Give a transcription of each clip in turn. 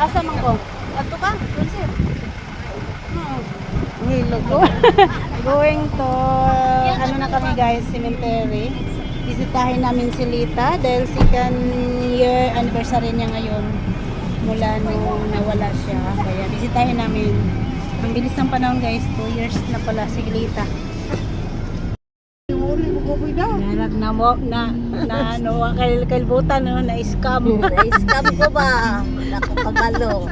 Asa man ko? Ato ka? Sir. Going to ano na kami guys, cemetery. Bisitahin namin si Lita dahil second year anniversary niya ngayon mula nung nawala siya. Kaya bisitahin namin. Ang bilis ng panahon guys, 2 years na pala si Lita. Narag na mo na ano kailbutan no, na scam. Na-scam ko ba? Wala ko kabalo.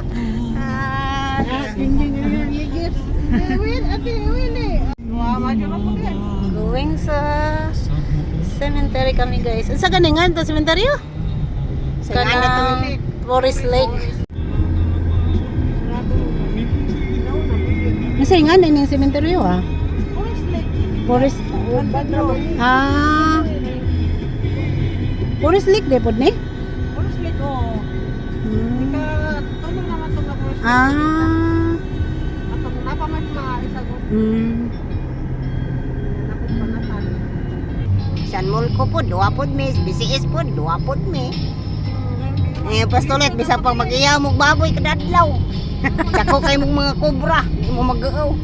Going sa cemetery kami guys. Sa ganingan to cemetery? Sa kanang Forest Lake. Nasa nga na yung cemetery ah. Forest Ah. Forest Lake depod ni? Forest Lake oh. Tulong naman to nga Forest Lake. Ah. Atong napa man isa go. Napod panatan. San mall ko po, duwa pod mi, BCS po, duwa pod mi. Pastolet bisa pang mag-iya mo baboy kada adlaw. Dako kay mong mga kobra, di mo mag-aaw.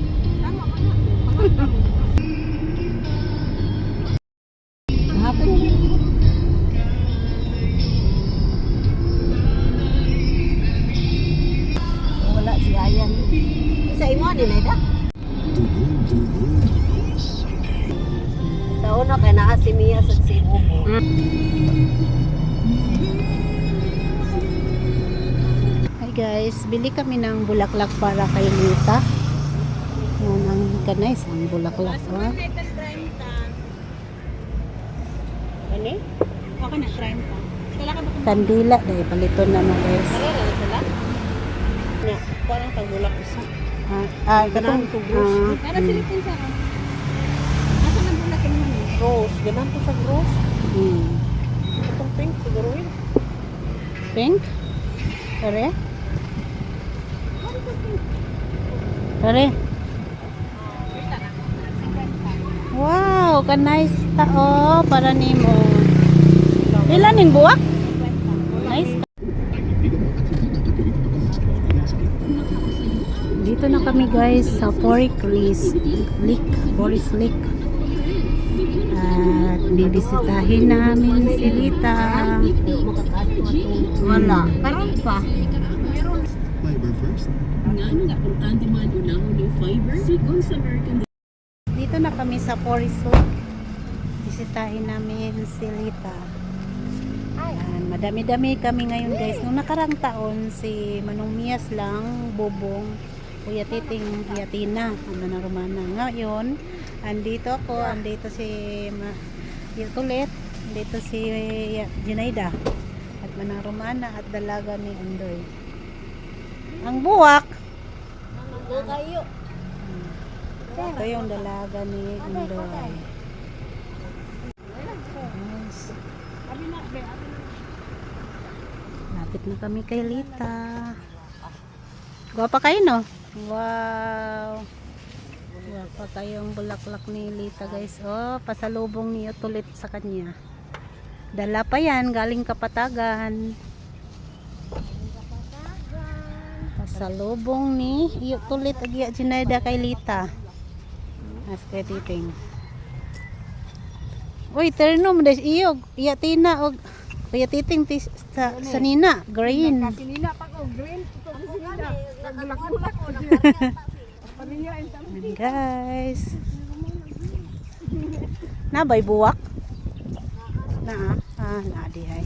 Wala si Ayan. Isa imo din ay da. Sa una kay naa si Mia sa si Ubo. Hi guys, bili kami ng bulaklak para kay Lita. Yan ang kanais, ang bulaklak. Oh. Ani? Okay na 30. Kailan ka ba Kandila dahil paliton na mga guys. sila? Nya, parang pagbulak isa. Katong Para silipin sa ano? Asa nang bulak ka naman? Rose, ganun to sa rose. Itong pink siguro yun. Pink? Pare? Pare? Wow, kanais tao para nimo. Ilan ning buwak? Nice. Dito na kami guys sa Forest Lake. At bibisitahin namin si Lita. Wala. Karon pa. Fiber first. Ngano nga importante man unahon yung fiber? Sigon sa American. Dito na kami sa Forest Lake. Bisitahin namin si Lita. Ayan, madami-dami kami ngayon guys. Nung nakarang taon si Manong Mias lang, Bobong, Kuya Titing, Kuya Tina, na Romana. Ngayon, andito ako, andito si Yutulit, andito si Junaida, at Manang Romana at dalaga ni Undoy. Ang buwak, Kayo. ito yung dalaga ni Undoy. Yes. Lapit na kami kay Lita. Gwapa kayo no? Wow. Gwapa kayong bulaklak ni Lita guys. Oh, pasalubong niyo tulit sa kanya. Dala pa yan, galing Kapatagan. Pasalubong ni iyo tulit agya Jinaida kay Lita. As kay Titing. Uy, terno mo des iyo, iya Tina og Kuya Titing sa Nina, green. Nina pa ko green. Bulak-bulak ko. Ayan, guys. Nabay buwak? Na di ay.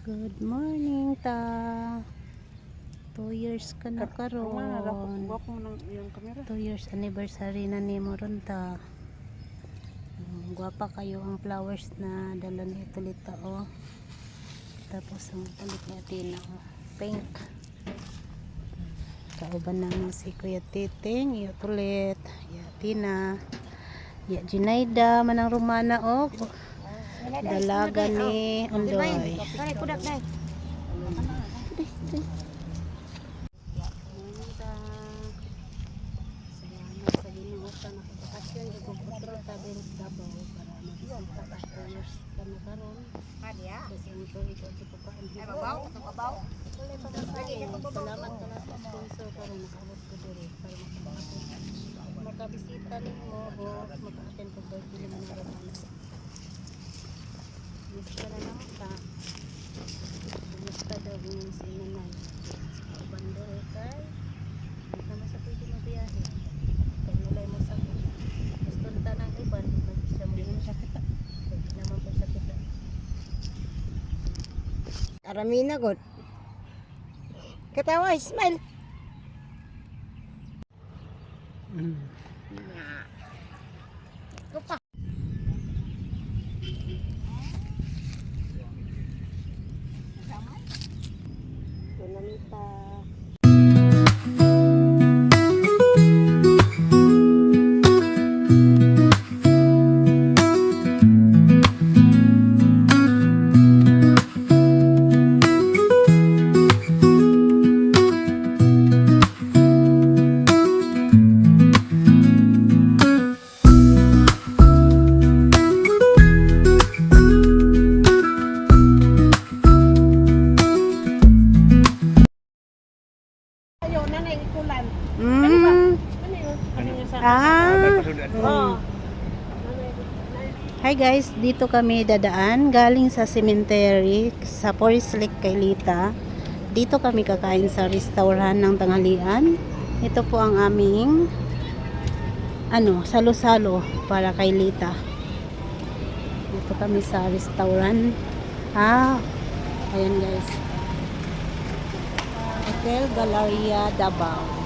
Good morning ta. 2 years ka na karon. 2 years anniversary na ni mo ron ta. Gwapa kayo ang flowers na dala ni Tulita oh. Tapos ang tulit ni Atina oh. Pink. Kauban namin si Kuya Titing, iyo Tulit, iya Tina, iya Jinaida, Manang Romana oh. Dalaga ni Undoy. Sorry, kudak dai. Salamat sa Ginoo sa nakapasyon ug kontrol ta din sa Davao para Tapos 2 years ka na karon. Kadiya. Kasi ang tuloy ko si Papa ang Ay, babaw. Ito babaw. Wala pa masahe. Salamat ka na sa sponsor para nakaabot ko diri para makabisita ninyo o maka-attend ko birthday ng mga ramana. Miss ka na naman ka. Kumusta daw yung si nanay? Bando kay hindi naman sa pwede mabiyahe. Kaya nilay mo sa gusto nita ng iban, hindi siya mo yung sakit. Hindi naman po sakit. Aramina god. Katawa, smile. Ito pa. Tunamita. Hi guys, dito kami dadaan galing sa cemetery sa Forest Lake kay Lita. Dito kami kakain sa restaurant ng tanghalian. Ito po ang aming salo-salo para kay Lita. Dito kami sa restaurant. Ayan guys. Hotel Galleria Davao.